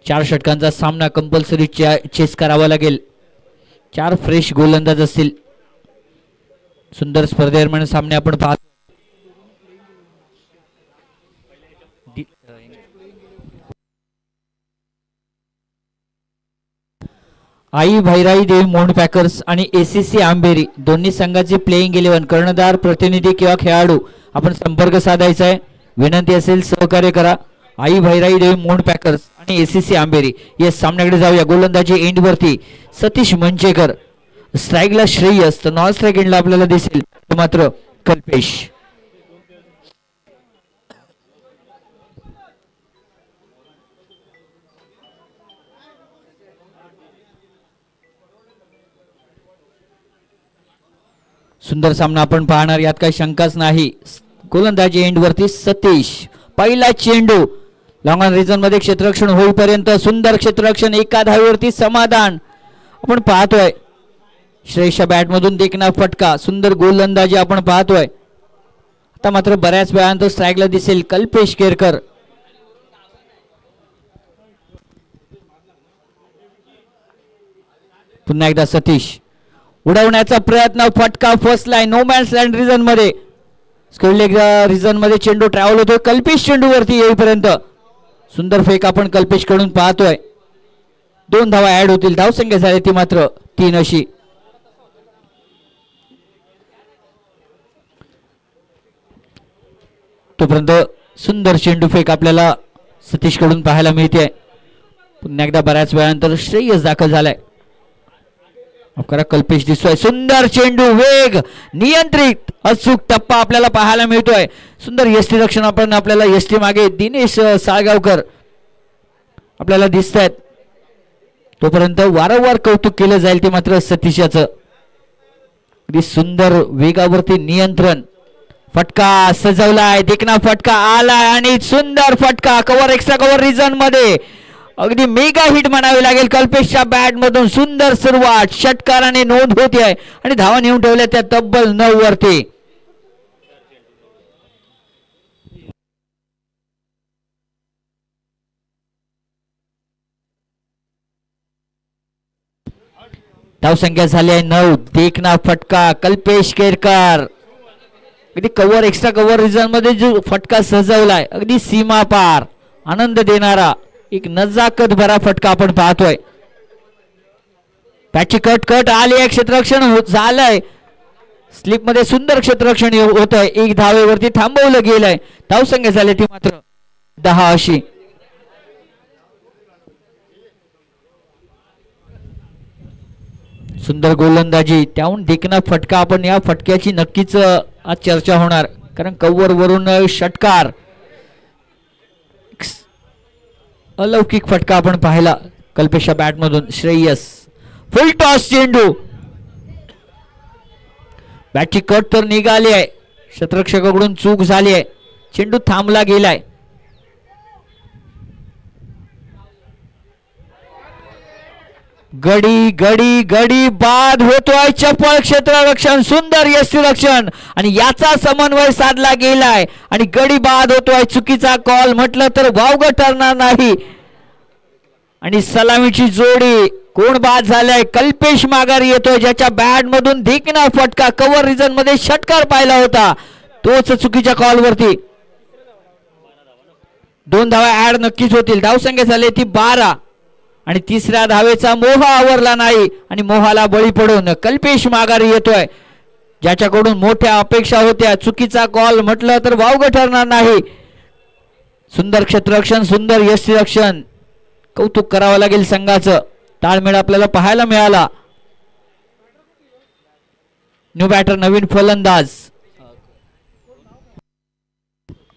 4 षटकांचा सामना compulsory chess करावा लागेल. 4 फ्रेश गोलंदाज असतील. सुंदर स्पर्धेदरम्यान सामने आपण पाहतो. आई भैराई देवी मोंड पॅकर्स आणि एसीसी आंबेरी दोन्ही संघाचे प्लेइंग 11 कर्णधार प्रतिनिधी किंवा खेळाडू आपण संपर्क साधायचा आहे. विनंती असेल सहकार्य करा. आई भैराई देवी मोंड पॅकर्स आणि एसीसी आंबेरी या सामन्याकडे जाऊया. गोलंदाजी एंड वरती सतीश मंचेकर, स्ट्राईकला श्रेयस, तर नॉन स्ट्राईक एंडला आपल्याला दिसेल मात्र कल्पेश. सुंदर सामना आपण पाहणार, यात काही शंकाच नाही. गोलंदाजी एंड वरती सतीश, पहिला चेंडू लॉंग ऑन रिजन मध्ये क्षेत्ररक्षण होईपर्यंत सुंदर क्षेत्ररक्षण, एका धावेवरती समाधान आपण पाहतोय. श्रेयसच्या बॅट मधून देखना फटका, सुंदर गोलंदाजी आपण पाहतोय. आता मात्र बऱ्याच वेळानंतर स्ट्राईकला दिसेल कल्पेश केरकर. पुन्हा एकदा सतीश, उडवण्याचा प्रयत्न, फटका फसलाय नो मॅन्स लँड रिजन मध्ये. स्क्वेअर रिजन मध्ये चेंडू ट्रॅव्हल होतोय कल्पेश चेंडू वरती येईपर्यंत. सुंदर फेक आपण कल्पेश कडून पाहतोय. 2 धावा ऍड होतील. धावसंख्या झाली ती मात्र 3 अशी. तोपर्यंत सुंदर चेंडू फेक आपल्याला सतीश कडून पाहायला मिळते. पुन्हा एकदा बऱ्याच वेळानंतर श्रेयस दाखल झालाय. अकरा कल्पेश दिसतोय. सुंदर चेंडू, वेग, नियंत्रित अचूक टप्पा आपल्याला पाहायला मिळतोय. सुंदर यष्टी रक्षण आपण आपल्याला यष्टी मागे दिनेश साळगावकर आपल्याला दिसत आहेत. तोपर्यंत वारंवार कौतुक केलं जाईल ते मात्र सतीशाचं. अगदी सुंदर वेगावरती नियंत्रण, फटका सजवलाय, देखना फटका आलाय आणि सुंदर फटका कव्हर, एक्स्ट्रा कव्हर रिजन मध्ये. अगदी मेगा हिट म्हणावी लागेल कल्पेशच्या बॅट मधून. सुंदर सुरुवात, षटकाराने नोंद होती आहे आणि धावा नेऊन ठेवल्या त्या तब्बल 9 वरती. धावसंख्या झाली आहे 9. देखना फटका कल्पेश केरकर, अगदी कव्हर, एक्स्ट्रा कव्हर रिजन मध्ये जो फटका सजवलाय अगदी सीमा पार, आनंद देणारा एक नजाकत भरा फटका आपण पाहतोय. पॅची कट आली आहे, क्षेत्ररक्षण झालंय. स्लिप मध्ये सुंदर क्षेत्ररक्षण होत आहे. 1 धावेवरती थांबवलं गेलंय. धावसंख्या झाली ती मात्र 10 अशी. सुंदर गोलंदाजी, त्याहून देखना फटका. आपण या फटक्याची नक्कीच आज चर्चा होणार, कारण कव्हर वरून षटकार, अलौकिक फटका आपण पाहिला कल्पेशच्या बॅट मधून. श्रेयस, फुल टॉस चेंडू, बॅटची कट तर निघाली आहे, क्षेत्ररक्षकाकडून चूक झाली आहे, चेंडू थांबला गेलाय. गडी गडी गडी बाद होतोय. चपळ क्षेत्ररक्षण, सुंदर यष्टीरक्षण आणि याचा समन्वय साधला गेलाय आणि गडी बाद होतोय. चुकीचा कॉल म्हटलं तर वावग ठरणार नाही. आणि सलामीची जोडी, कोण बाद झालाय? कल्पेश माघारी येतोय, ज्याच्या बॅट मधून देखना फटका, कव्हर रिजन मध्ये षटकार पाहिला होता, तोच चुकीच्या कॉल वरती. 2 धावा ऍड नक्कीच होतील. धावसंख्या झाली ती 12 आणि तिसऱ्या धावेचा मोह आवरला नाही आणि मोहाला बळी पडून कल्पेश माघारी येतोय, ज्याच्याकडून मोठ्या अपेक्षा होत्या. चुकीचा कॉल म्हटलं तर वावग ठरणार नाही. सुंदर क्षेत्ररक्षण, सुंदर यष्टीरक्षण, कौतुक करावं लागेल संघाचं. ताळमेळ आपल्याला पाहायला मिळाला. न्यू बॅटर, नवीन फलंदाज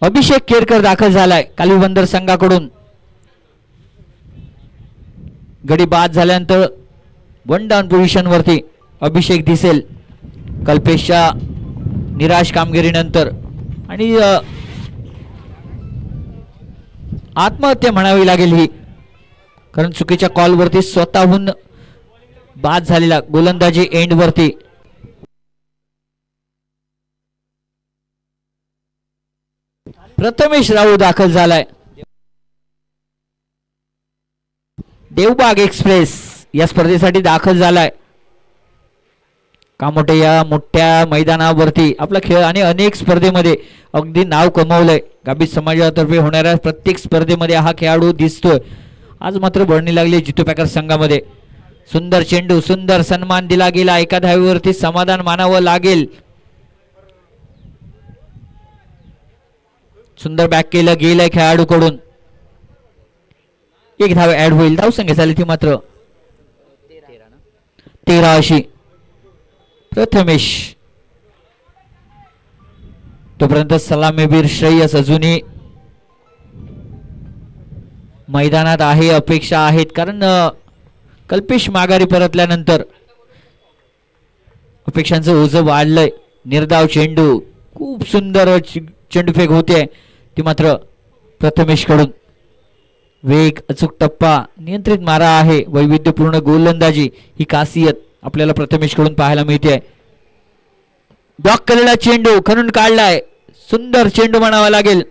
अभिषेक केरकर दाखल झालाय कालुबंदर संघाकडून. गडी बाद झाल्यानंतर 1 डाऊन पोझिशन वरती अभिषेक दिसेल कल्पेशच्या निराश कामगिरीनंतर. आणि आत्महत्या म्हणावी लागेल ही, कारण चुकीच्या कॉल वरती स्वतःहून बाद झालेला. गोलंदाजी एंड वरती प्रथमेश राऊळ दाखल झालाय. देवबाग एक्सप्रेस या स्पर्धेसाठी दाखल झालाय. कामोठे या मोठ्या मैदानावरती आपला खेळ आणि अनेक स्पर्धेमध्ये अगदी नाव कमावलंय. गाभित समाजातर्फे होणाऱ्या प्रत्येक स्पर्धेमध्ये हा खेळाडू दिसतोय. आज मात्र बळणी लागली जितू पॅकर संघामध्ये. सुंदर चेंडू, सुंदर सन्मान दिला गेला. एका धावेवरती समाधान मानावं लागेल. सुंदर बॅक केलं गेलंय खेळाडूकडून. एक धाव ऍड होईल. धाव संख्या झाली ती मात्र 13 अशी. प्रथमेश तोपर्यंत सलामीवीर श्रेयस अजूनही मैदानात आहे. अपेक्षा आहेत कारण कल्पेश माघारी परतल्यानंतर अपेक्षांचं ओझं वाढलंय. निर्धाव चेंडू, खूप सुंदर चेंडूफेक होते ती मात्र प्रथमेश कडून. वेग, अचूक टप्पा, नियंत्रित मारा आहे. वैविध्यपूर्ण गोलंदाजी ही खासियत आपल्याला प्रथमेश कडून पाहायला मिळते. ब्लॉक केलेला चेंडू खणून काढलाय. सुंदर चेंडू म्हणावा लागेल.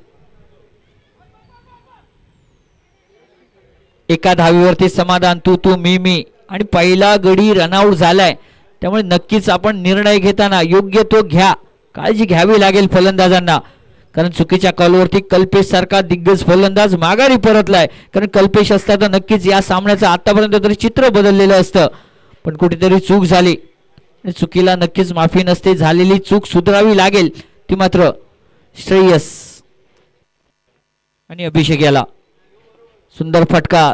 एका धावीवरती समाधान, तू तू मी मी, आणि पहिला गडी रनआउट झालाय. त्यामुळे नक्कीच आपण निर्णय घेताना योग्य तो घ्या. काळजी घ्यावी लागेल फलंदाजांना कारण चुकीच्या कॉलवरती कल्पेश सारखा दिग्गज फलंदाज माघारी परतलाय. कारण कल्पेश असता तर नक्कीच या सामन्याचं आतापर्यंत तरी चित्र बदललेलं असतं. पण कुठेतरी चूक झाली. चुकीला नक्कीच माफी नसते. झालेली चूक सुधारावी लागेल ती मात्र श्रेयस आणि अभिषेक याला. सुंदर फटका,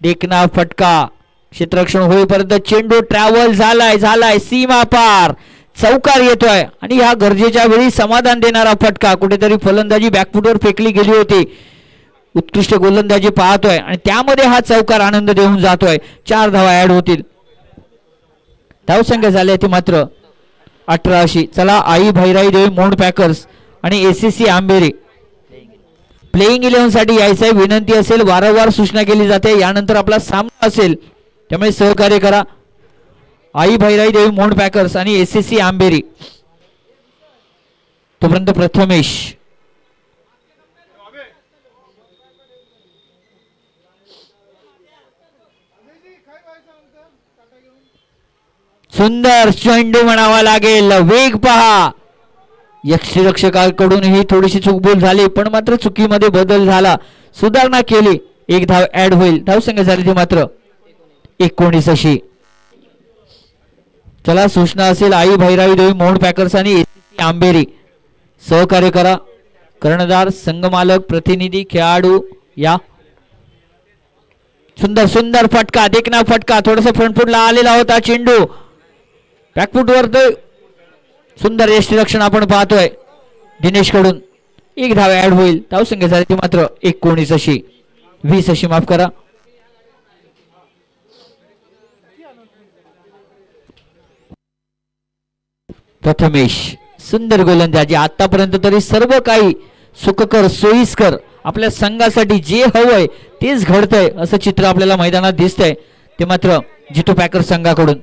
देखना फटका, क्षेत्ररक्षण होईपर्यंत चेंडू ट्रॅव्हल झालाय सीमा पार. चौकार येतोय आणि ह्या गरजेच्या वेळी समाधान देणारा फटका. कुठेतरी फलंदाजी बॅकफुटवर फेकली गेली होती. उत्कृष्ट गोलंदाजी पाहतोय आणि त्यामध्ये हा चौकार आनंद देऊन जातोय. 4 धावा ऍड होतील. धावसंख्या झाली ती मात्र 18 अशी. चला, आई भैराई देवी मोंड पॅकर्स आणि एसीसी आंबेरी प्लेइंग 11 साठी यायचं विनंती असेल. वारंवार सूचना केली जाते. यानंतर आपला सामना असेल त्यामुळे सहकार्य करा. आई भैराई देवी मोंड पॅकर्स आणि एसीसी आंबेरी. तोपर्यंत प्रथमेश सुंदर चेंडू म्हणावा लागेल. वेग पहा. यक्षरक्षकाकडून ही थोडीशी चूकबोल झाली पण मात्र चुकीमध्ये बदल झाला. सुधारणा केली. एक धाव ऍड होईल. धावसंख्या झाली ती मात्र 19 अशी. चला, सूचना असेल आई भैराई देवी मोंड पॅकर्स आणि एसीसी आंबेरी सहकार्य करा. कर्णधार, संघमालक, प्रतिनिधी, खेळाडू या. सुंदर सुंदर फटका, देखना फटका. थोडस फ्रंटफुटला आलेला होता चेंडू. बॅकफुटवर सुंदर यष्टीरक्षण आपण पाहतोय दिनेश कडून. एक धाव ऍड होईल. धावसंख्या झाली ती मात्र 19 अशी. 20 अशी, माफ करा. प्रथमेश सुंदर गोलंदाजी. आतापर्यंत तरी सर्व काही सुखकर, सोयीस्कर, आपल्या संघासाठी जे हवंय तेच घडतंय असं चित्र आपल्याला मैदानात दिसतंय ते मात्र जितू पॅकर संघाकडून.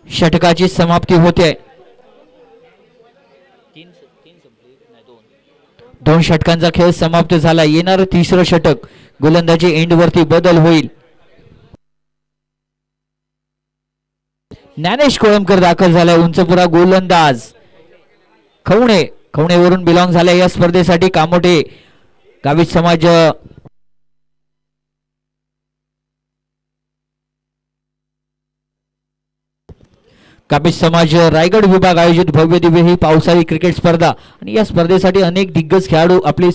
षटकाची समाप्ती होते. 2 षटकांचा खेळ समाप्त झाला. येणारं 3रं षटक गोलंदाजी एंड वरती बदल होईल. ज्ञानेश कोळंबकर दाखल झालाय. उंचपुरा गोलंदाज. खवणेवरून बिलॉंग झालाय या स्पर्धेसाठी. कामोठे गावित समाज रायगड विभाग आयोजित भव्य दिव्य ही पावसाळी क्रिकेट स्पर्धा आणि या स्पर्धेसाठी अनेक दिग्गज खेळाडू आपली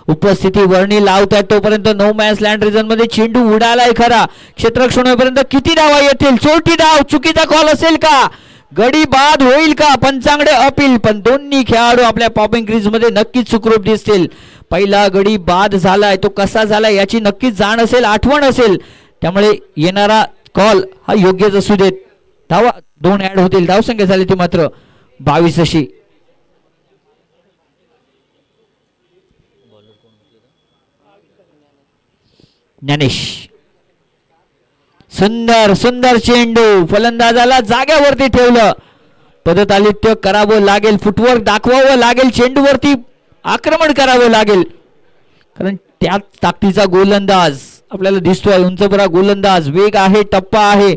उपस्थिती वर्णी लावतात. तोपर्यंत नो मॅन्स लँड रिजन मध्ये चेंडू उडालाय खरा. क्षेत्ररक्षण होईपर्यंत किती धावा येतील? चोटी धाव. चुकीचा कॉल असेल का? गडी बाद होईल का? पंचांकडे अपील. पण दोन्ही खेळाडू आपल्या पॉपिंग क्रीज मध्ये नक्कीच सुखरूप दिसतील. पहिला गडी बाद झालाय. तो कसा झालाय याची नक्कीच जाण असेल, आठवण असेल. त्यामुळे येणारा कॉल हा योग्यच असू देत. धावा 2 ऍड होतील. धावसंख्या झाली ती मात्र 22 अशी. ज्ञानेश सुंदर सुंदर चेंडू फलंदाजाला जाग्यावरती ठेवलं. पदतालित्य करावं लागेल, फुटवर्क दाखवावं लागेल, चेंडूवरती आक्रमण करावं लागेल, कारण त्याच ताकदीचा गोलंदाज आपल्याला दिसतोय. उंचबरा गोलंदाज, वेग आहे, टप्पा आहे,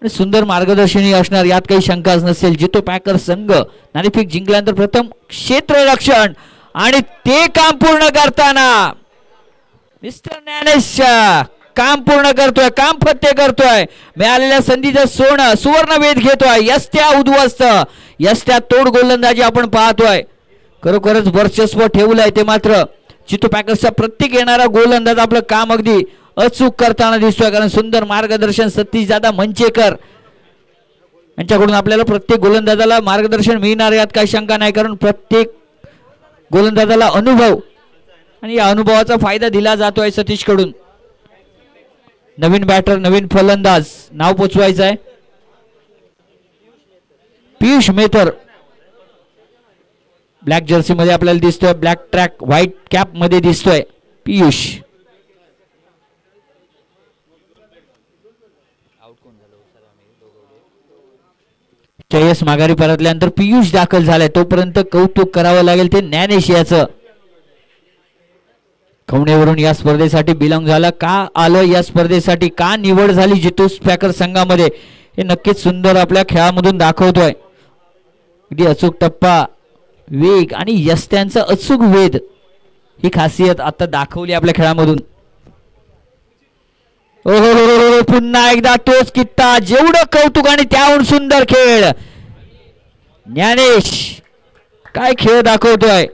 सुंदर मार्गदर्शनही असणार, यात काही शंकाच नसेल. जितो पॅकर संघ नाणेफेक जिंकल्यानंतर प्रथम क्षेत्ररक्षण आणि ते काम पूर्ण करताना मिस्टर ज्ञानेश काम पूर्ण करतोय, काम फत्ते करतोय, मिळालेल्या संधीचं सुवर्ण वेध घेतोय. यस्त्या उद्ध्वस्त, यस्त्या तोड गोलंदाजी आपण पाहतोय. खरोखरच वर्चस्व ठेवलंय ते मात्र जितो पॅकर्सचा प्रत्येक येणारा गोलंदाज आपलं काम अगदी अचूक करताना दिसतोय, कारण सुंदर मार्गदर्शन सतीश दादा मंचेकर यांच्याकडून आपल्याला प्रत्येक गोलंदाजाला मार्गदर्शन मिळणार, यात काही शंका नाही, कारण प्रत्येक गोलंदाजाला अनुभव आणि या अनुभवाचा फायदा दिला जातोय सतीश कडून. नवीन बॅटर, नवीन फलंदाज नाव पोचवायचं आहे. पियुष मेहतर ब्लॅक जर्सी मध्ये आपल्याला दिसतोय, ब्लॅक ट्रॅक व्हाईट कॅप मध्ये दिसतोय पियुष. जयस माघारी परतल्यानंतर पियुष दाखल झालाय, तोपर्यंत कौतुक करावं लागेल ते ज्ञानेश याचं. खवणेवरून या स्पर्धेसाठी बिलॉंग झाला, का आलं या स्पर्धेसाठी, का निवड झाली जितो पॅकर संघामध्ये, हे नक्कीच सुंदर आपल्या खेळामधून दाखवतोय. अगदी अचूक टप्पा, वेग आणि यस्त्यांचा अचूक वेध ही खासियत आता दाखवली आपल्या खेळामधून. ओहो, पुन्हा एकदा तोच कित्ता, जेवढं कौतुक आणि त्याहून सुंदर खेळ. ज्ञानेश काय खेळ दाखवतोय.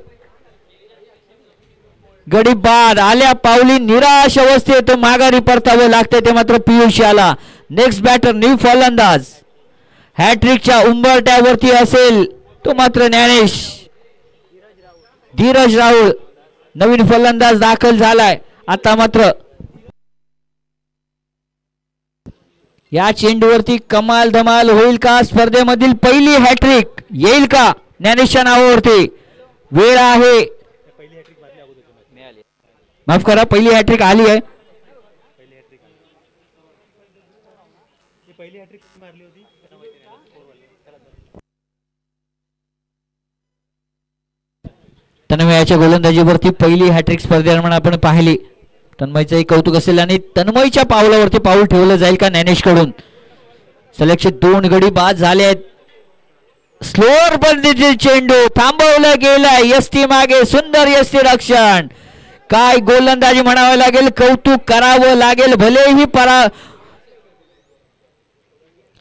गडी बाद, आल्या पावली निराश अवस्थेत माघारी परतावं लागतंय ते मात्र पियुष याला. नेक्स्ट बॅटर, न्यू फलंदाज, हॅट्रिकच्या उंबरट्यावरती असेल तो मात्र ज्ञानेश. धीरज राहुल नवीन फलंदाज दाखल झालाय. आता मात्र या चेंडूवरती कमाल धमाल होईल का, स्पर्धेमधील पहिली हॅट्रिक येईल का ज्ञानेशच्या नावावरती. वेळ आहे, माफ करा, पहिली हॅट्रिक आली आहे. तन्मयाच्या गोलंदाजीवरती पहिली हॅट्रिक स्पर्धेदरम्यान आपण पाहिली. तन्मयचंही कौतुक असेल आणि तन्मयच्या पावलावरती पाऊल ठेवलं जाईल का ज्ञानेश कडून. सलगचे 2 गडी बाद झाले आहेत. स्लोअर पद्धतीचे चेंडू थांबवलं गेलाय, यष्टी मागे, सुंदर यष्टी रक्षण. काय गोलंदाजी म्हणावं लागेल, कौतुक करावं लागेल. भलेही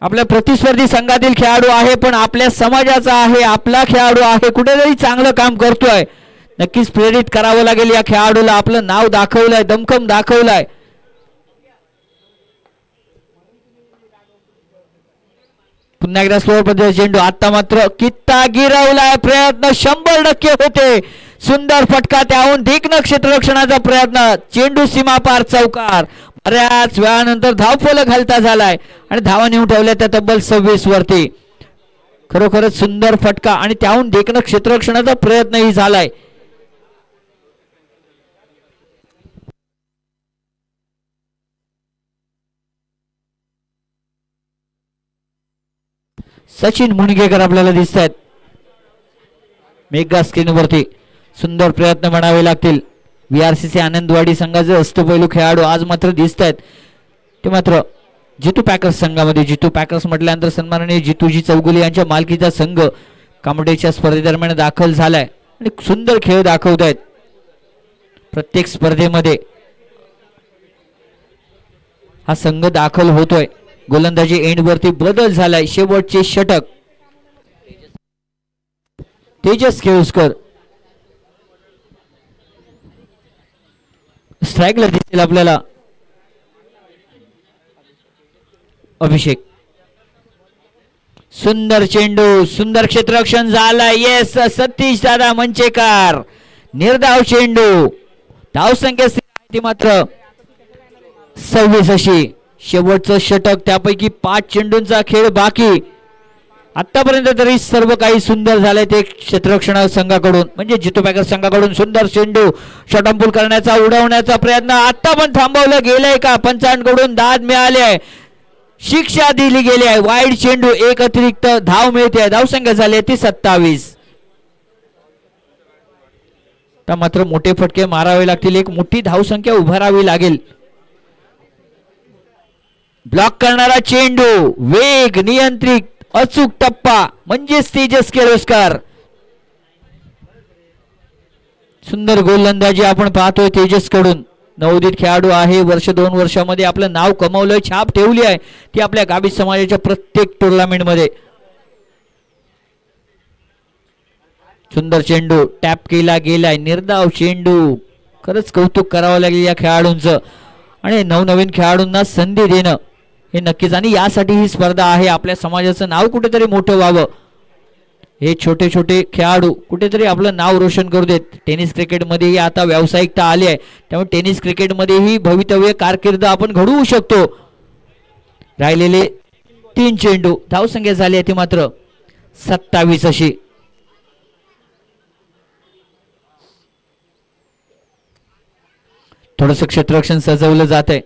आपल्या प्रतिस्पर्धी संघातील खेळाडू आहे, पण आपल्या समाजाचा आहे, आपला खेळाडू आहे, कुठेतरी चांगलं काम करतोय. नक्कीच प्रेरित करावं लागेल या खेळाडूला. आपलं नाव दाखवलंय, दमखम दाखवलाय. पुन्हा एकदा स्लोअर पद्धतीचा चेंडू. आता मात्र कित्ता गिरवलाय, प्रयत्न 100% होते. सुंदर फटका, त्याहून देखणं क्षेत्ररक्षणाचा प्रयत्न, चेंडू सीमापार चौकार. बऱ्याच वेळानंतर धावफलक हलता झालाय आणि धावा नेऊन ठेवल्या त्या तब्बल 26 वरती. खरोखरच सुंदर फटका आणि त्याहून देखणं क्षेत्ररक्षणाचा प्रयत्नही झालाय. सचिन मुणगेकर आपल्याला दिसत आहेत मेगा स्क्रीनवरती. सुंदर प्रयत्न म्हणावे लागतील. VRCC आनंदवाडी संघाचे अष्टपैलू खेळाडू आज मात्र दिसत आहेत ते मात्र जितू पॅकर्स संघामध्ये. जितू पॅकर्स म्हटल्यानंतर सन्माननीय जितूजी चौगुले यांच्या मालकीचा संघ कॉम्पिटिशनच्या स्पर्धेदरम्यान दाखल झालाय आणि सुंदर खेळ दाखवत आहेत प्रत्येक स्पर्धेमध्ये. हा संघ दाखल होतोय. गोलंदाजी एंडवरती बदल झालाय. शेवटचे षटक तेजस केळुसकर स्ट्राईकला दिसेल आपल्याला. अभिषेक, सुंदर चेंडू, सुंदर क्षेत्ररक्षण झालाय. येस, सतीश दादा मंचेकर, निर्धाव चेंडू. धावसंख्या ती मात्र 26 अशी. शेवटचं षटक, त्यापैकी 5 चेंडूंचा खेळ बाकी. आतापर्यंत तरी सर्व काही सुंदर झालंय ते क्षेत्ररक्षण संघाकडून, म्हणजे जितू पॅकर संघाकडून. सुंदर चेंडू, शॉटअंपूल करण्याचा, उडवण्याचा प्रयत्न आता पण थांबवलं गेलंय का. पंचांकडून दाद मिळाले. शिक्षा दिली गेली आहे. वाईड चेंडू, एक अतिरिक्त धाव मिळते. धावसंख्या झाली ती 27. मात्र मोठे फटके मारावे लागतील. एक मोठी धावसंख्या उभारावी लागेल. ब्लॉक करणारा चेंडू, वेग, नियंत्रित, अचूक टप्पा म्हणजेच तेजस किर्लोस्कर. सुंदर गोलंदाजी आपण पाहतोय तेजस कडून. नवोदित खेळाडू आहे. वर्ष 2 वर्षामध्ये आपलं नाव कमवलंय, छाप ठेवली आहे ती आपल्या गाभित समाजाच्या प्रत्येक टुर्नामेंट मध्ये. सुंदर चेंडू टॅप केला गेलाय. निर्धाव चेंडू. खरंच कौतुक करावं लागेल या खेळाडूंचं. आणि नवनवीन खेळाडूंना संधी देणं हे नक्कीच. आणि यासाठी ही स्पर्धा आहे. आपल्या समाजाचं नाव कुठेतरी मोठं व्हावं. हे छोटे छोटे खेळाडू कुठेतरी आपलं नाव रोशन करू देत. टेनिस क्रिकेटमध्येही आता व्यावसायिकता आली आहे. त्यामुळे टेनिस क्रिकेटमध्येही भवितव्य कारकीर्द आपण घडवू शकतो. राहिलेले 3 चेंडू. धावसंख्या झाली आहे ती मात्र 27 अशी. थोडंसं क्षेत्ररक्षण सजवलं जात आहे.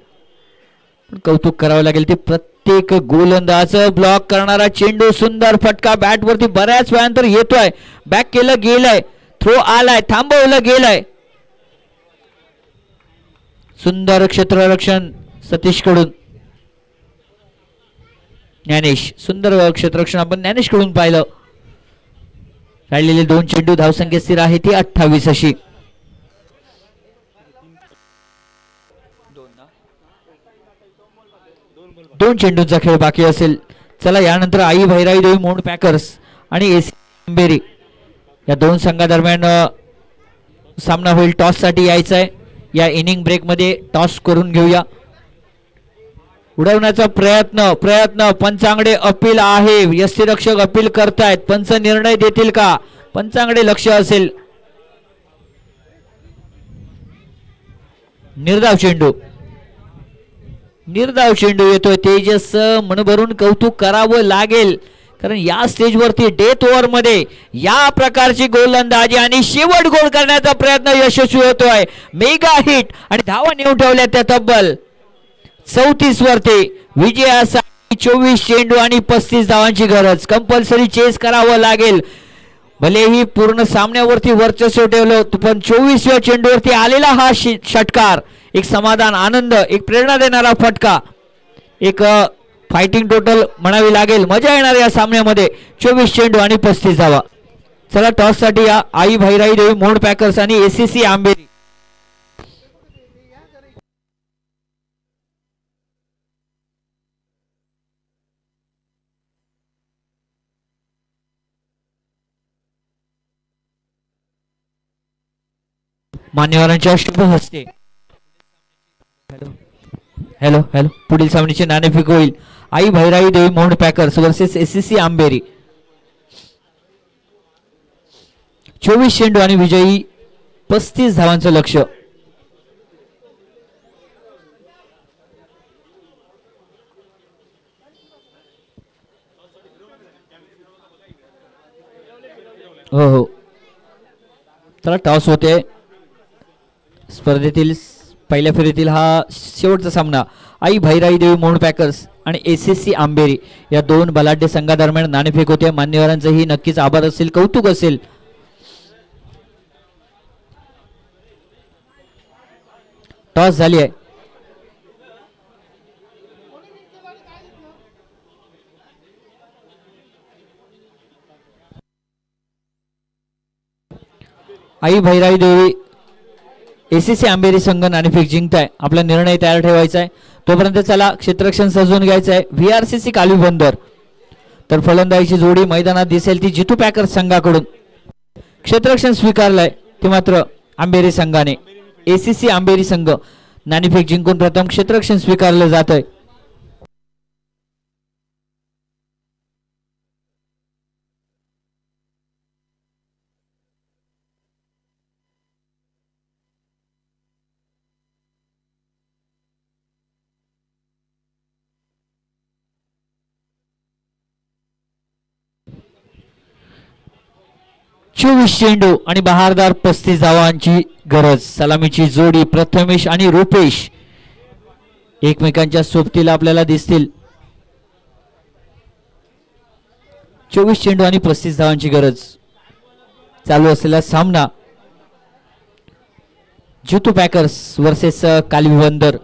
पण कौतुक करावं लागेल ते प्रत्येक गोलंदाज. ब्लॉक करणारा चेंडू, सुंदर फटका बॅट वरती बऱ्याच वेळानंतर येतोय. बॅक केलं गेलंय, थ्रो आलाय, थांबवलं गेलंय. सुंदर क्षेत्ररक्षण सतीश कडून. ज्ञानेश, सुंदर क्षेत्ररक्षण आपण ज्ञानेश कडून पाहिलं. राहिलेले 2 चेंडू. धावसंख्या स्थिर आहे ती 28 अशी. 2 चेंडूंचा खेळ बाकी असेल. चला यानंतर आई भैराई देवी मोंड पॅकर्स आणि एसी अंबेरी या 2 संघादरम्यान सामना होईल. टॉस साठी यायचा आहे. या इनिंग ब्रेक मध्ये टॉस करून घेऊया. उडवण्याचा प्रयत्न पंचांगडे अपील आहे. यष्टीरक्षक अपील करतायत. पंच निर्णय देतील का? पंचांगडे लक्ष असेल. निर्धाव चेंडू येतोय. तेजस मनभरून कौतुक करावं लागेल. कारण या स्टेजवरती डेथ ओव्हर मध्ये या प्रकारची गोलंदाजी आणि शेवट गोल करण्याचा प्रयत्न यशस्वी होतोय. मेगा हिट आणि धावा नेऊन ठेवल्या त्या तब्बल 34 वरती. विजयासाठी 24 चेंडू आणि 35 धावांची गरज. कंपल्सरी चेस करावं लागेल. भलेही पूर्ण सामन्यावरती वर्चस्व ठेवलं पण 24व्या चेंडूवरती आलेला हा षटकार एक समाधान, आनंद, एक प्रेरणा देणारा फटका, एक फायटिंग टोटल म्हणावी लागेल. मजा येणार या सामन्यामध्ये. 24 चेंडू आणि 35 धावा. चला टॉस साठी या आई भैराई देवी मोंड पॅकर्स आणि एसीसी आंबेरी. मान्यवरांच्या शुभ हस्ते हॅलो पुढील सामन्याचे नाणेफेक होईल. आई भैराई देवी मोंड पॅकर्स वर्सेस एसीसी आंबेरी. 24 चेंडू आणि विजयी 35 धावांचं लक्ष. हो चला टॉस होते. स्पर्धेतील पहिल्या फेरीतील हा शेवटचा सामना आई भैराई देवी मोंड पॅकर्स आणि एसीसी आंबेरी या 2 बलाढ्य संघादरम्यान नाणेफेक होते. मान्यवरांचंही नक्कीच आभार असेल, कौतुक असेल. टॉस झाली आहे. आई भैराई देवी एसीसी आंबेरी संघ नाणेफेक जिंकताय. आपला निर्णय तयार ठेवायचा आहे. तोपर्यंत चला क्षेत्ररक्षण सजवून घ्यायचं आहे. व्हीआरसीसी कालवी बंदर. तर फलंदाजीची जोडी मैदानात दिसेल ती जितू पॅकर्स संघाकडून. क्षेत्ररक्षण स्वीकारलंय ते मात्र आंबेरी संघाने. एसीसी आंबेरी संघ नाणेफेक जिंकून प्रथम क्षेत्ररक्षण स्वीकारलं जात आहे. चोवीस चेंडू आणि बहारदार 35 धावांची गरज. सलामीची जोडी प्रथमेश आणि रुपेश एकमेकांच्या सोबतीला आपल्याला दिसतील. 24 चेंडू आणि 35 धावांची गरज. चालू असलेला सामना जितू पॅकर्स वर्सेस कालवी बंदर.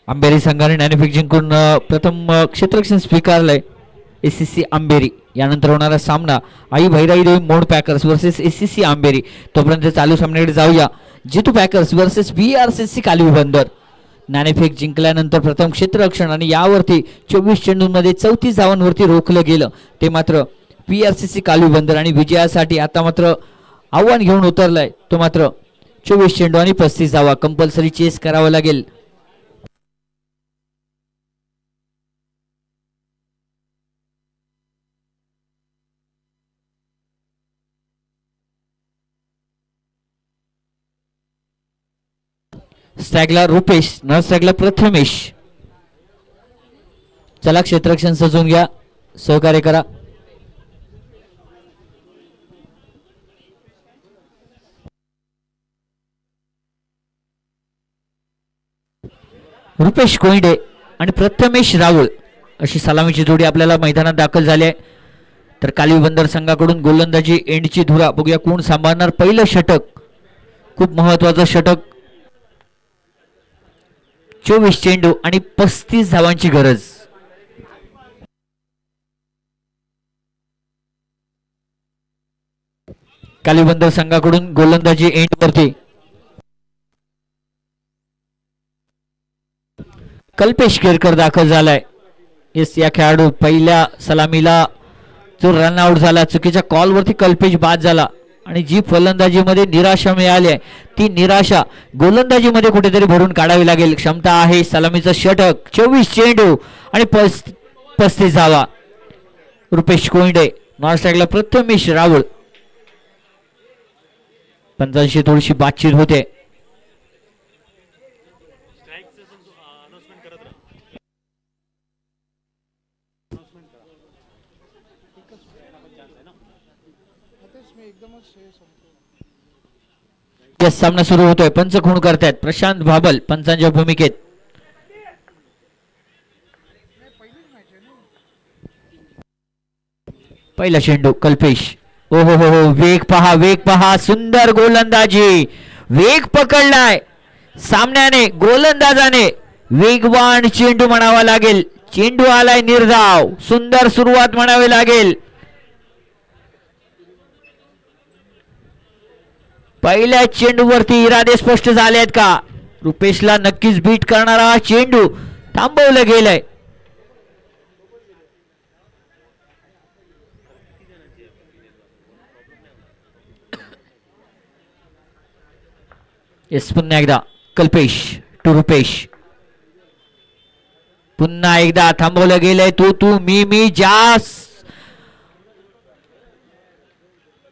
अंबेरी संघाने नाणेफेक जिंकून प्रथम क्षेत्ररक्षण स्वीकारलंय एसीसी अंबेरी. यानंतर होणारा सामना आई भैराई देवी मोड पॅकर्स वर्सेस एसीसी अंबेरी. तोपर्यंत चालू सामन्याकडे जाऊया. जितू पॅकर्स वर्सेस बीआरसीसी कालवी बंदर. नाणेफेक जिंकल्यानंतर प्रथम क्षेत्ररक्षण आणि यावरती 24 चेंडूंमध्ये 34 धावांवरती रोखलं गेलं ते मात्र बीआरसीसी कालवी बंदर. आणि विजयासाठी आता मात्र आव्हान घेऊन उतरलंय तो मात्र 24 चेंडू आणि 35 धावा. कंपल्सरी चेस करावं लागेल. स्टॅगला रुपेश, न स्टॅगला प्रथमेश. चला क्षेत्ररक्षण सजवून घ्या, सहकार्य करा. रुपेश कोइंडे आणि प्रथमेश रावळ अशी सलामीची जोडी आपल्याला मैदानात दाखल झाली आहे. तर कालवी बंदर संघाकडून गोलंदाजी एंडची धुरा. बघूया कोण सांभाळणार पहिलं षटक. खूप महत्वाचं षटक. 24 चेंडू आणि 35 धावांची गरज. कालवी बंदर संघाकडून गोलंदाजी एंड वरती कल्पेश केरकर दाखल झालाय. या खेळाडू पहिल्या सलामीला जो रन आउट झाला, चुकीच्या कॉल वरती कल्पेश बाद झाला आणि जी फलंदाजीमध्ये निराशा मिळाली आहे ती निराशा गोलंदाजीमध्ये कुठेतरी भरून काढावी लागेल. क्षमता आहे. सलामीचं षटक. 24 चेंडू आणि 35 धावा. रुपेश कोइंडे, नॉन स्ट्राईकला प्रथमेश रावळ. पंचांशी थोडीशी बातचीत होते. सामना सुरू होतोय. पंच खूण करतायत प्रशांत भाबल पंचांच्या भूमिकेत. पहिला चेंडू कल्पेश. ओ हो हो हो, वेग पहा, वेग पहा. सुंदर गोलंदाजी. वेग पकडलाय सामन्याने, गोलंदाजाने. वेगवान चेंडू म्हणावा लागेल. चेंडू आलाय निर्धाव. सुंदर सुरुवात म्हणावी लागेल. पहिल्या चेंडूवरती इरादे स्पष्ट झाले आहेत का? रुपेशला नक्कीच बीट करणारा चेंडू थांबवलं गेलंय. पुन्हा एकदा कल्पेश टू रुपेश. पुन्हा एकदा थांबवलं गेलंय. तू मी जास्त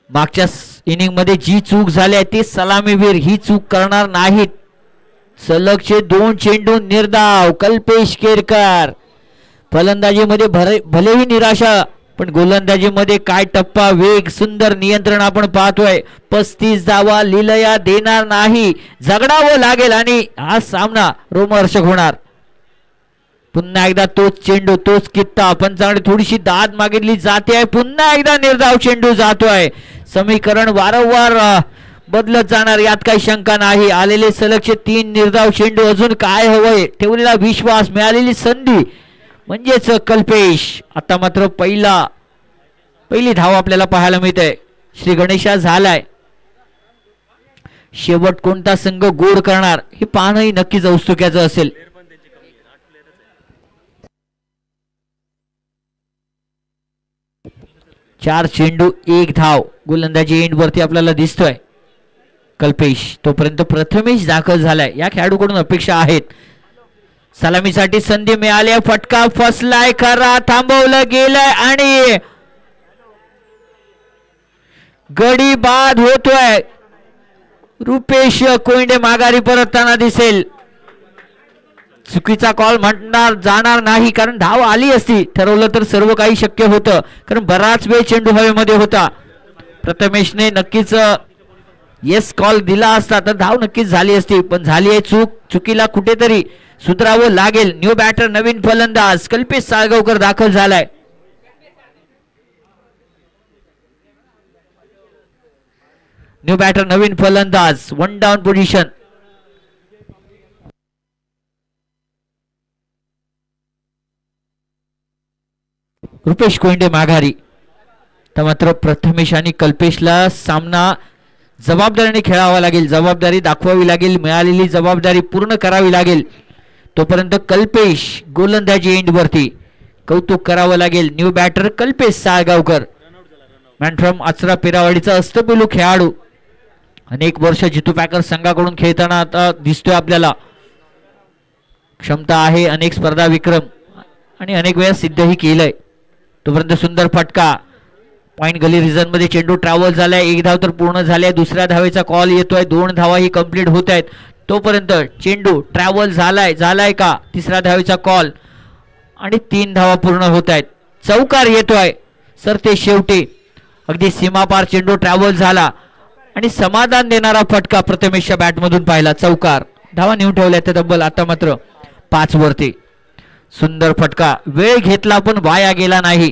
मागच्या इनिंग मध्ये जी चूक झाली आहे ती सलामीवीर ही चूक करणार नाहीत. सलगचे 2 चेंडू निर्धाव. कल्पेश केरकर फलंदाजीमध्ये भलेही निराशा पण गोलंदाजीमध्ये काय टप्पा, वेग, सुंदर नियंत्रण आपण पाहतोय. 35 धावा लिलया देणार नाही. झगडावं लागेल आणि हा सामना रोमहर्षक होणार. पुन्हा एकदा तोच चेंडू, तोच कित्ता. पंचांकडे थोडीशी दाद मागितली जाते आहे. पुन्हा एकदा निर्धाव चेंडू जातोय. समीकरण वारंवार बदलत जाणार यात काही शंका नाही. आलेले सलगचे 3 निर्धाव चेंडू. अजून काय हवंय? ठेवलेला विश्वास, मिळालेली संधी म्हणजेच कल्पेश. आता मात्र पहिली धाव आपल्याला पाहायला मिळते. श्री गणेशा झालाय. शेवट कोणता संघ गोड करणार हे पाहणंही नक्कीच औत्सुक्याचं असेल. चार चेंडू 1 धाव. गोलंदाजी एंड वरती आपल्याला दिसतोय कल्पेश. तोपर्यंत प्रथमेश दाखल झालाय. या खेळाडूकडून अपेक्षा आहेत. सलामीसाठी संधी मिळाली. फटका फसलाय खरा, थांबवलं गेलंय आणि गडी बाद होतोय. रुपेश कोइंडे माघारी परतताना दिसेल. चुकीचा कॉल म्हणणार जाणार नाही, कारण धाव आली असती. ठरवलं तर सर्व काही शक्य होतं, कारण बराच वेळ चेंडू हवेमध्ये होता. प्रथमेशने नक्कीच येस कॉल दिला असता तर धाव नक्कीच झाली असती, पण झाली आहे चूक. चुकीला कुठेतरी सुधारावं लागेल. न्यू बॅटर नवीन फलंदाज कल्पेश साळगावकर दाखल झालाय. न्यू बॅटर नवीन फलंदाज, 1 डाऊन पोझिशन. रुपेश कोयंडे माघारी. तर मात्र प्रथमेश आणि कल्पेशला सामना जबाबदारीने खेळावा लागेल, जबाबदारी दाखवावी लागेल, मिळालेली जबाबदारी पूर्ण करावी लागेल. तोपर्यंत कल्पेश गोलंदाजी एंडवरती, कौतुक करावं लागेल. New batter Kalpesh Salgaonkar, man from Achara पेरावाडीचा अष्टपैलू खेळाडू. अनेक वर्ष जितू पॅकर संघाकडून खेळताना आता दिसतोय आपल्याला. क्षमता आहे, अनेक स्पर्धा विक्रम आणि अनेक वेळा सिद्धही केलंय. तोपर्यंत सुंदर फटका, पॉइंट गली रिझन मध्ये चेंडू ट्रॅव्हल झालाय. 1 धाव तर पूर्ण झालाय, दुसऱ्या धावेचा कॉल येतोय, 2 धावाही कंप्लीट होत आहेत. तोपर्यंत चेंडू ट्रॅव्हल झालाय का, तिसऱ्या धावेचा कॉल आणि 3 धावा पूर्ण होत आहेत. चौकार येतोय सर, ते शेवटी अगदी सीमापार चेंडू ट्रॅव्हल झाला आणि समाधान देणारा फटका प्रथमेशच्या बॅटमधून पाहिला. चौकार, धावा नेऊन ठेवल्या त्या तब्बल आता मात्र 5 वरती. सुंदर फटका, वेळ घेतला पण वाया गेला नाही.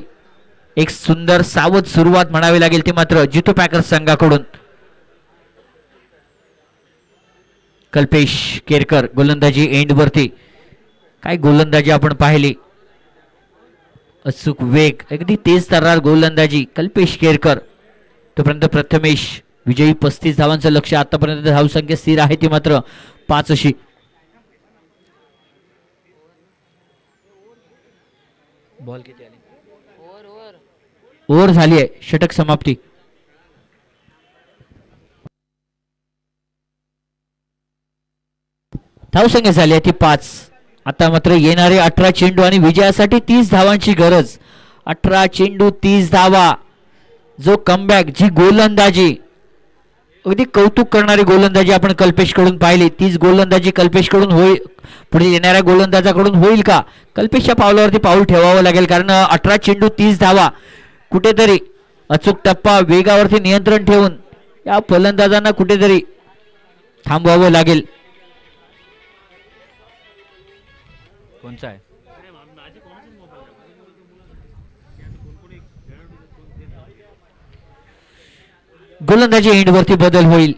एक सुंदर सावध सुरुवात म्हणावी लागेल ती मात्र जितू पॅकर्स संघाकडून. कल्पेश केरकर गोलंदाजी एंड वरती. काय गोलंदाजी आपण पाहिली, अचूक वेग, अगदी तेज तर्रार गोलंदाजी कल्पेश केरकर. तोपर्यंत प्रथमेश विजयी 35 धावांचं लक्ष. आतापर्यंत धावसंख्या स्थिर आहे ती मात्र 5 अशी. बॉल किती आली, ओव्हर झाली आहे, षटक समाप्ती. धावसंख्या झाली आहे ती 5. आता मात्र येणारे 18 चेंडू आणि विजयासाठी 30 धावांची गरज. 18 चेंडू 30 धावा. जो कमबॅक, जी गोलंदाजी, अगदी कौतुक करणारी गोलंदाजी आपण कल्पेश कडून पाहिली. तीच गोलंदाजी कल्पेश कडून होईल, पुढे येणाऱ्या गोलंदाजाकडून होईल का? कल्पेशच्या पावलावरती पाऊल ठेवावं लागेल, कारण 18 चेंडू 30 धावा. कुठेतरी अचूक टप्पा, वेगावरती नियंत्रण ठेवून या फलंदाजांना कुठेतरी थांबवावं लागेल. कोणचा आहे गोलंदाजी एंडवरती बदल होईल.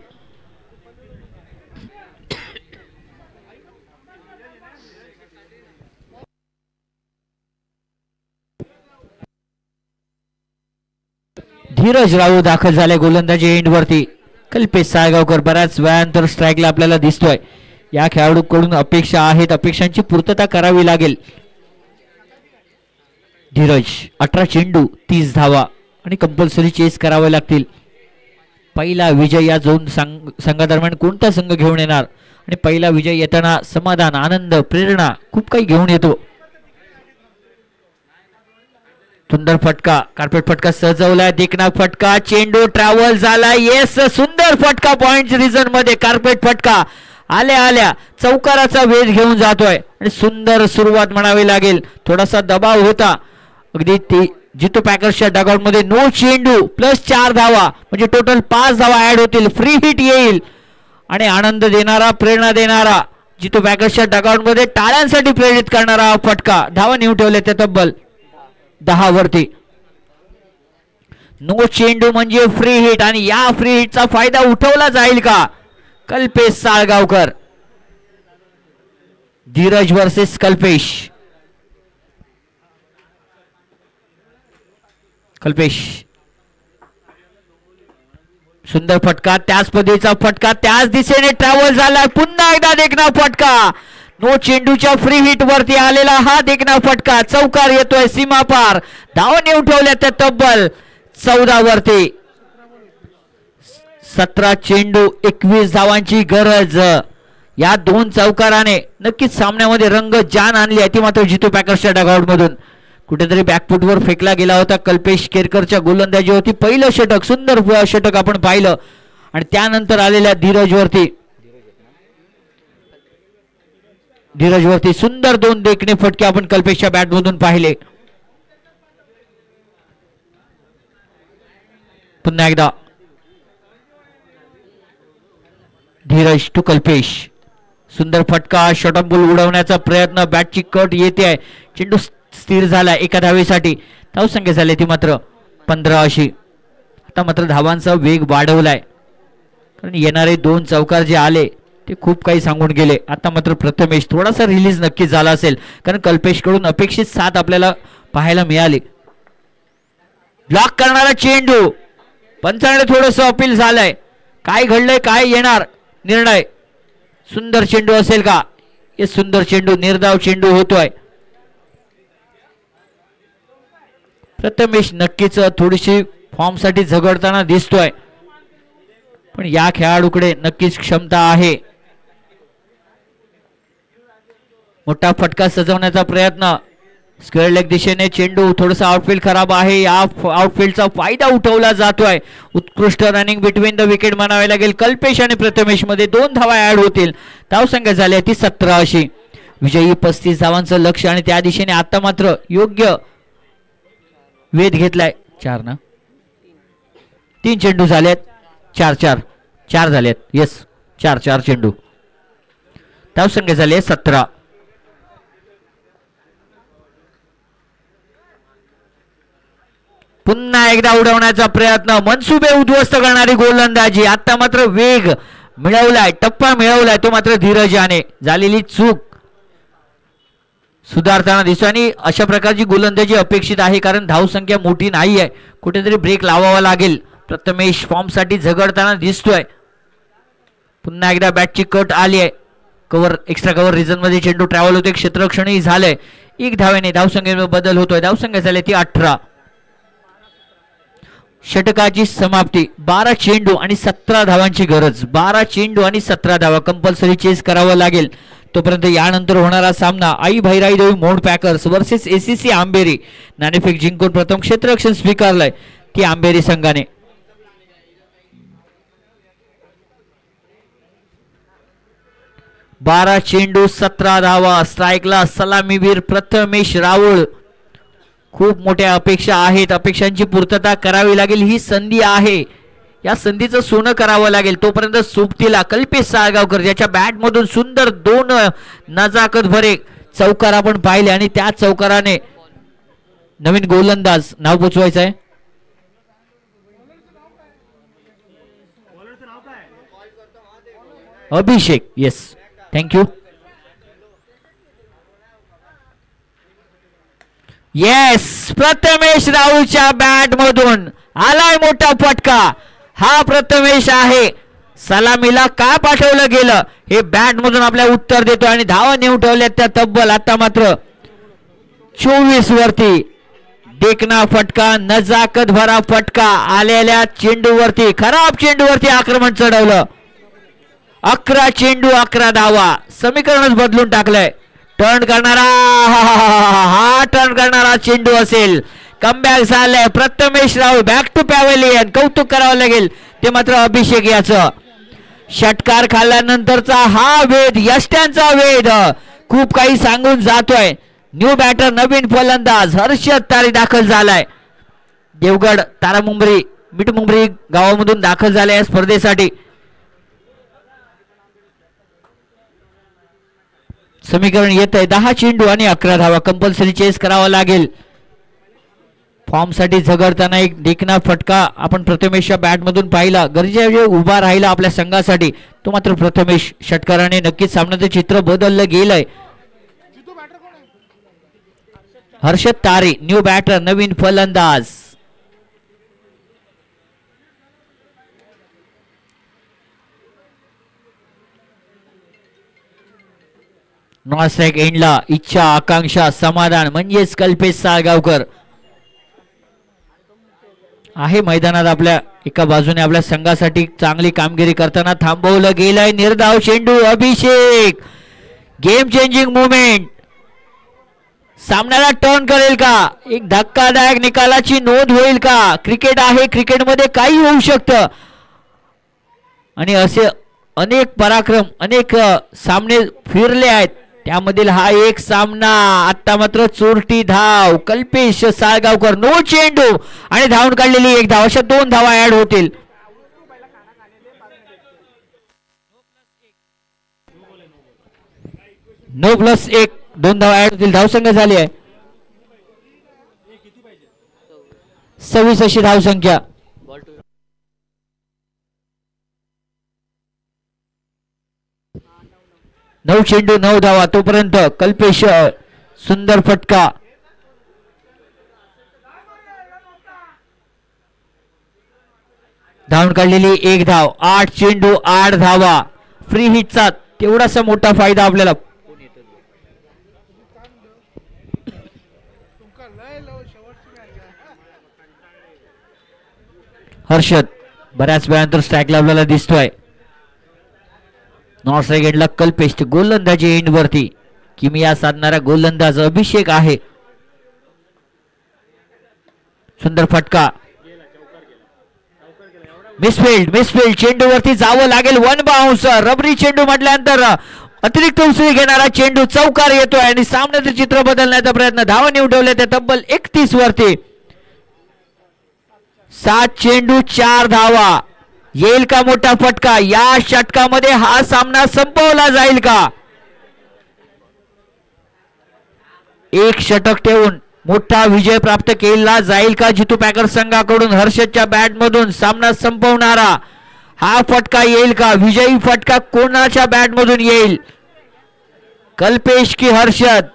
धीरज राऊ दाखल झाले गोलंदाजी एंडवरती. कल्पेश साळगावकर बऱ्याच वेळानंतर स्ट्राईकला आपल्याला दिसतोय. या खेळाडूकडून अपेक्षा आहेत, अपेक्षांची पूर्तता करावी लागेल. धीरज, 18 चेंडू 30 धावा आणि कंपल्सरी चेस करावे लागतील. पहिला विजय या झोन संघादरम्यान कोणता संघ घेऊन येणार, आणि पहिला विजय येताना समाधान, आनंद, प्रेरणा खूप काही घेऊन येतो. सुंदर फटका, कार्पेट फटका सजवलाय, देखना फटका, चेंडू ट्रॅव्हल झाला. येस, सुंदर फटका पॉइंट रिजन मध्ये. कार्पेट फटका आल्या चौकाराचा वेध घेऊन जातोय आणि सुंदर सुरुवात म्हणावी लागेल. थोडासा दबाव होता, अगदी ते जितू पॅकर्सच्या डगआउट मध्ये. नो चेंडू प्लस 4 धावा, म्हणजे टोटल 5 धावा ऍड होतील. फ्री हिट येईल आणि आनंद देणारा, प्रेरणा देणारा, जितू पॅकर्सच्या डगआउट मध्ये टाळ्यांसाठी प्रेरित करणारा फटका. धावा नेऊन ठेवले त्या तब्बल 10 वरती. नो चेंडू म्हणजे फ्री हिट, आणि या फ्री हिटचा फायदा उठवला जाईल का? कल्पेश साळगावकर. धीरज वर्सेस कल्पेश. कल्पेश, सुंदर फटका, त्याच पद्धतीचा फटका, त्याच दिशेने ट्रॅव्हल झाला. पुन्हा एकदा देखना फटका. नो चेंडूच्या फ्री हिट वरती आलेला हा देखना फटका. चौकार येतोय सीमापार. धावा नेऊन ठेवल्या त्या तब्बल 14 वरती. 17 चेंडू 21 धावांची गरज. या 2 चौकाराने नक्कीच सामन्यामध्ये रंग जान आणली आहे, ती मात्र जितू पॅकर्सच्या डगआउट मधून. कुठेतरी बॅकफुटवर फेकला गेला होता कल्पेश केरकरच्या गोलंदाजीवरती. पहिलं षटक, सुंदर षटक आपण पाहिलं, आणि त्यानंतर आलेल्या धीरज वरती धीरजवरती सुंदर 2 देखणे फटके आपण कल्पेशच्या बॅट मधून पाहिले. पुन्हा एकदा धीरज टू कल्पेश, सुंदर फटका, शॉर्ट ऑफ बॉल उडवण्याचा प्रयत्न, बॅटची कट येते आहे, चेंडू स्थिर झाला एका धावेसाठी. धावसंख्या झाली ती मात्र 15 अशी. आता मात्र धावांचा वेग वाढवलाय कारण येणारे 2 चौकार जे आले ते खूप काही सांगून गेले. आता मात्र प्रथमेश थोडासा रिलीज नक्कीच झाला असेल कारण कल्पेश कडून अपेक्षित 7 आपल्याला पाहायला मिळाली. ब्लॉक करणारा चेंडू, पंचाने थोडस अपील झालंय. काय घडलंय, काय येणार निर्णय? सुंदर चेंडू असेल का? हे सुंदर चेंडू, निर्धाव चेंडू होतोय. प्रथमेश नक्कीच थोडीशी फॉर्म साठी झगडताना दिसतोय पण या खेळाडूकडे नक्कीच क्षमता आहे. मोठा फटका सजवण्याचा प्रयत्न, स्क्वेअर लेग दिशेने चेंडू, थोडासा आउटफील्ड खराब आहे. या आउटफील्डचा फायदा उठवला जातोय. उत्कृष्ट रनिंग बिटवीन द विकेट म्हणावे लागेल. कल्पेश आणि प्रथमेश मध्ये 2 धावा ऍड होतील. धावसंख्या झाली ती 17 अशी. विजयी 35 धावांचं लक्ष आणि त्या दिशेने आता मात्र योग्य वेध घेतलाय. 4 ना 3 चेंडू झालेत. 4 झालेत. येस 4 चेंडू. धावसंख्या झाली 17. पुन्हा एकदा उडवण्याचा प्रयत्न, मनसुबे उद्ध्वस्त करणारी गोलंदाजी. आता मात्र वेग मिळवलाय, टप्पा मिळवलाय तो मात्र धीरजाने. झालेली चूक सुधारताना दिसतो आणि अशा प्रकारची गोलंदाजी अपेक्षित आहे कारण धावसंख्या मोठी नाही आहे. कुठेतरी ब्रेक लावावा लागेल. प्रथमेश फॉर्म साठी झगडताना दिसतोय. पुन्हा एकदा बॅटची कट आली आहे. कव्हर, एक्स्ट्रा कव्हर रिजन मध्ये चेंडू ट्रॅव्हल होते, क्षेत्ररक्षणही झालंय. 1 धावेने धावसंख्येमध्ये बदल होतोय. धावसंख्या झाली ती 18. षटकाची समाप्ती. 12 चेंडू आणि 17 धावांची गरज. 12 चेंडू आणि 17 धावा कंपल्सरी चेस करावं लागेल. तोपर्यंत यानंतर होणारा सामना आई भैराई देवी मोड पॅकर्स वर्सेस एसीसी आंबेरी. नाणेफेक जिंकून प्रथम क्षेत्ररक्षण स्वीकारलंय ती आंबेरी संघाने. बारा चेंडू 17 धावा. स्ट्राईकला सलामीवीर प्रथमेश राऊळ. खूप मोठ्या अपेक्षा आहेत, अपेक्षांची पूर्तता करावी लागेल. ही संधी आहे, या संधीचं सोनं करावं लागेल. तोपर्यंत सोबतीला कल्पेश साळगावकर ज्याच्या बॅट मधून सुंदर 2 नजाकत भरे चौकार आपण पाहिले आणि त्या चौकाराने नवीन गोलंदाज नाव पोचवायचं आहे. Abhishek. Yes, thank you. Yes, Prathamesh राऊळच्या बॅट मधून आलाय मोठा फटका. हा प्रथमेश आहे. सलामीला का पाठवलं गेलं हे बॅट मधून आपल्याला उत्तर देतो आणि धावा नेऊन ठेवल्यात त्या तब्बल आता मात्र 24 वरती. देखना फटका, नजाकत भरा फटका आलेल्या चेंडूवरती, खराब चेंडूवरती आक्रमण चढवलं. 11 चेंडू 11 धावा. समीकरणच बदलून टाकलंय. टर्न करणारा, हा टर्न करणारा चेंडू असेल. कमबॅक झालंय Prathamesh Raul. Back to pavilion. कौतुक करावं लागेल ते मात्र अभिषेक याचं. षटकार खाल्ल्यानंतरचा हा वेध, यष्ट्यांचा वेध खूप काही सांगून जातोय. न्यू बॅटर, नवीन फलंदाज हर्षद तारी दाखल झालाय. देवगड तारा मुंबरी मिठ मुंबरी गावामधून दाखल झालाय या स्पर्धेसाठी. समीकरण येत आहे 10 चेंडू आणि 11 धावा. कंपल्सरी चेस करावा लागेल. फॉर्म साठी झगडताना एक देखना फटका आपण प्रथमेशच्या बॅट मधून पाहिला. गरजेचे उभा राहिला आपल्या संघासाठी तो मात्र प्रथमेश. षटकाराने नक्कीच सामन्याचं चित्र बदललं गेलंय. हर्षद तारे न्यू बॅटर, नवीन फलंदाज. नॉन स्ट्राइक एंडला इच्छा, आकांक्षा, समाधान म्हणजेच कल्पेश साळगावकर आहे मैदानात. आपल्या एका बाजूने आपल्या संघासाठी चांगली कामगिरी करताना थांबवलं गेलंय. निर्धाव चेंडू अभिषेक. Game changing movement. सामन्याला टर्न करेल का? एक धक्कादायक निकालाची नोंद होईल का? क्रिकेट आहे, क्रिकेटमध्ये काही होऊ शकतं आणि असे अनेक पराक्रम, अनेक सामने फिरले आहेत. त्यामधील हा एक सामना. आता मात्र चोरटी धाव. कल्पेश साळगावकर नो चेंडू आणि धावून काढलेली एक धाव. अशा 2 धावा ऍड होतील. नो प्लस 1 2 धावा ऍड होतील. धावसंख्या झाली आहे 26 अशी धावसंख्या. 9 चेंडू 9 धावा. तोपर्यंत कल्पेश सुंदर फटका. धावून काढलेली एक धाव. 8 चेंडू 8 धावा. फ्री हिटचा तेवढासा मोठा फायदा आपल्याला. हर्षद बऱ्याच वेळानंतर स्ट्राईकला आपल्याला दिसतोय. नॉर्थ साइडला कल्पेश गोलंदाजी एंड वरती किमिया साधणारा गोलंदाज अभिषेक आहे. सुंदर फटका. मिसफिल्ड चेंडू वरती जावं लागेल. 1 बाउन्स. रबरी चेंडू म्हटल्यानंतर अतिरिक्त उसळी घेणारा चेंडू चौकार येतोय आणि सामन्याचं चित्र बदलण्याचा प्रयत्न. धावांनी उठवले ते तब्बल 31 वरती. 7 चेंडू 4 धावा. येईल का मोठा फटका? या षटकामध्ये हा सामना संपवला जाईल का? एक षटक ठेवून मोठा विजय प्राप्त केला जाईल का जितू पॅकर संघाकडून? हर्षदच्या बॅट मधून सामना संपवणारा हा फटका येईल का? विजयी फटका कोणाच्या बॅट मधून येईल? कल्पेश की हर्षद?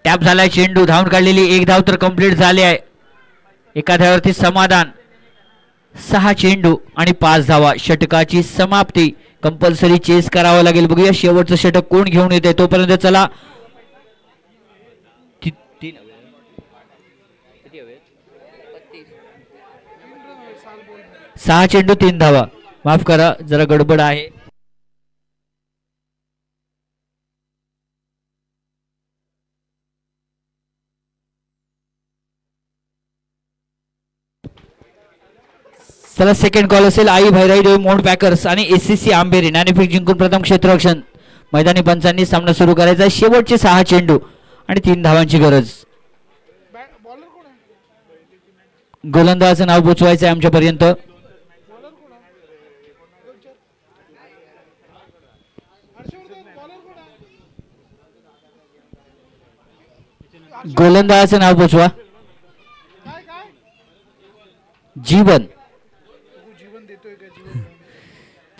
टॅप झालाय चेंडू. धावून काढलेली एक धाव तर कंप्लीट झाली आहे. एका धावावरती समाधान. 6 चेंडू आणि 5 धावा. षटकाची समाप्ती. कंपल्सरी चेस करावं लागेल. बघूया शेवटचं षटक कोण घेऊन येते. तोपर्यंत चला 6 चेंडू 3 धावा. माफ करा जरा गडबड आहे. चला सेकंड कॉल असेल. आई भैराई देवी मोड पॅकर्स आणि एससीसी आंबेरी. नाणेफेक जिंकून प्रथम क्षेत्ररक्षण. मैदानी पंचांनी सामना सुरू करायचा. शेवटचे 6 चेंडू आणि 3 धावांची गरज. गोलंदाजाचं नाव पोचवायचं आहे आमच्यापर्यंत. गोलंदाजाचं नाव पोचवा. जीवन.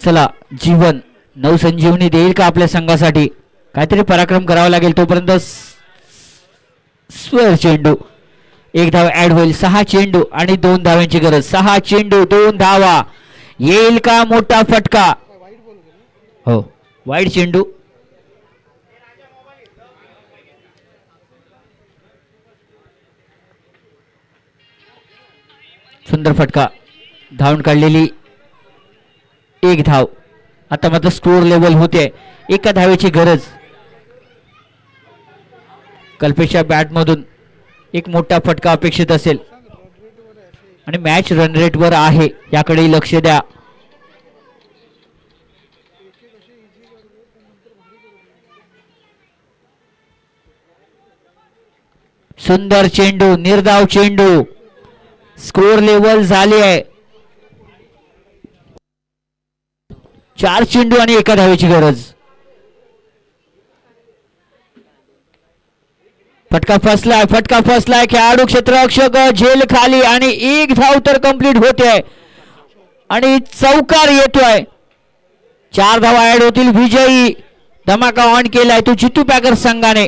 चला जीवन नवसंजीवनी देईल का आपल्या संघासाठी? काहीतरी पराक्रम करावा लागेल. तोपर्यंत स्वर चेंडू 1 धाव ऍड होईल. 6 चेंडू आणि 2 धावांची गरज. 6 चेंडू 2 धावा. येईल का मोठा फटका? हो वाईड चेंडू. सुंदर फटका. धावून काढलेली 1 धाव. आता मात्र स्कोर लेवल होते. 1 धावेची गरज. कल्पेशच्या बॅट मधून एक मोठा फटका अपेक्षित असेल आणि मॅच रन रेट वर आहे याकडे लक्ष द्या. सुंदर चेंडू. निर्धाव चेंडू. स्कोर लेवल झाले आहे. 4 चेंडू आणि 1 धावेची गरज. फटका फसलाय. खेळाडू क्षेत्ररक्षक झेल खाली आणि 1 धाव तर कंप्लीट होते आणि चौकार येतोय. 4 धावा ऍड होतील. विजयी धमाका ऑन केलाय तो जितू पॅकर संघाने.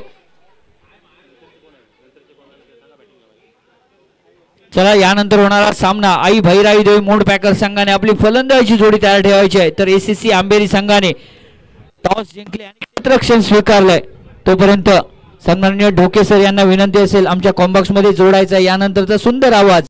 चला यानंतर होणारा सामना. आई भैराई देवी मोड पॅकर संघाने आपली फलंदाजी जोडी तयार ठेवायची आहे तर एसीसी आंबेरी संघाने टॉस जिंकले आणि क्षेत्ररक्षण स्वीकारलंय. तोपर्यंत सन्माननीय ढोके सर यांना विनंती असेल आमच्या कॉम्बॉक्स मध्ये जोडायचा यानंतरचा सुंदर आवाज.